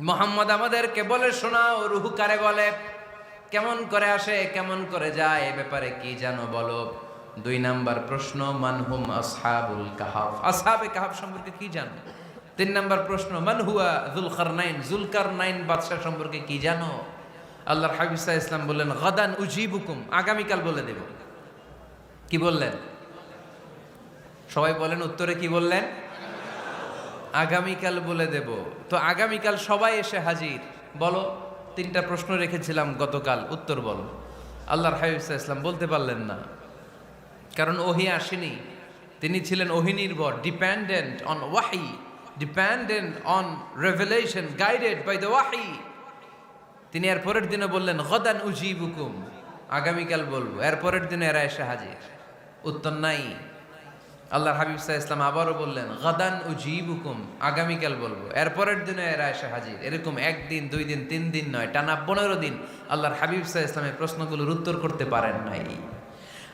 মোহাম্মদ আমাদেরকে বলে শোনাও, রূহ কারে বলে, কেমন করে আসে, কেমন করে যায়, এ ব্যাপারে কি জানো বলো। 2 নাম্বার প্রশ্ন, মানহুম আসহাবুল কাহাফ, আসহাবে কাহাফ সম্পর্কে কি জানো। 3 নাম্বার প্রশ্ন, মান হুয়া যুলকারনাইন, যুলকারনাইন বাদশা সম্পর্কে কি জানো। আল্লাহর হাবিব সাল্লাল্লাহু আলাইহি ওয়াসাল্লাম বললেন, গাদান উজিবুকুম, আগামীকাল বলে দেব। কি বললেন? সবাই বলেন উত্তরে কি বললেন? আগামীকাল বলে দেব। তো আগামীকাল সবাই এসে হাজির। বলো, 3টা প্রশ্ন রেখেছিলাম গতকাল, উত্তর বলো। আল্লাহর হাবিব সাল্লাল্লাহু আলাইহি ওয়াসাল্লাম বলতে পারলেন না, কারণ ওহী আসেনি। তিনি ছিলেন ওহী নির্ভর, ডিপেন্ডেন্ট অন ওয়াহি, dependent on revelation, guided by the ওয়াহি। তিনি এর পরের দিনে বললেন, গাদান উজিবুকুম, আগামীকাল বলবো। এর পরের দিনে এরা এসে হাজির, উত্তর নাই। আল্লাহর হাবিব সাল্লাল্লাহু আলাইহি ওয়াসাল্লাম আবারও বললেন, গাদান উজিবুকুম, আগামীকাল বলবো। এর পরের দিনে এরা এসে হাজির। এরকম 1 দিন 2 দিন 3 দিন নয়, টানা 15 দিন আল্লাহর হাবিব সাল্লাল্লাহু আলাইহি ওয়াসাল্লামের প্রশ্নগুলোর উত্তর করতে পারেন নাই।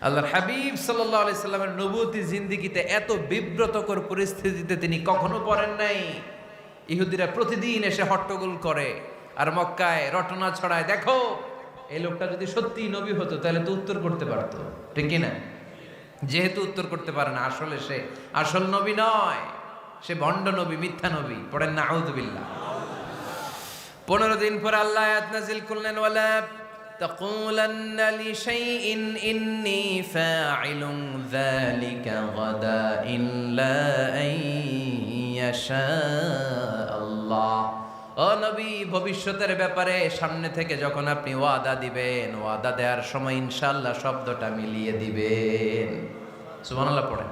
আল্লাহর হাবিব সাল্লাল্লাহু আলাইহি সাল্লামের নবুয়তি জিন্দেগিতে এত বিব্রতকর পরিস্থিতিতে তিনি কখনো পড়েন নাই। ইহুদিরা প্রতিদিন এসে হট্টগোল করে আর মক্কায় রটনা ছড়ায়, দেখো এই লোকটা যদি সত্যি নবী হতো তাহলে তো উত্তর করতে পারতো, ঠিক কি না? যেহেতু উত্তর করতে পারে না, আসলে সে আসল নবী নয়, সে ভণ্ড নবী, মিথ্যা নবী। পড়েন না আউযুবিল্লাহ। 15 দিন পর আল্লাহ আয়াত নাযিল করলেন, ওয়ালা তাকুলান্না লিশাইইন ইন্নী ফাইলুন যালিকা গাদা ইল্লা আইয়াশা আল্লাহ। ও নবী, ভবিষ্যতের ব্যাপারে সামনে থেকে যখন আপনি ওয়াদা দিবেন, ওয়াদা দেওয়ার সময় ইনশাআল্লাহ শব্দটা মিলিয়ে দিবেন। সুবহানাল্লাহ পড়েন।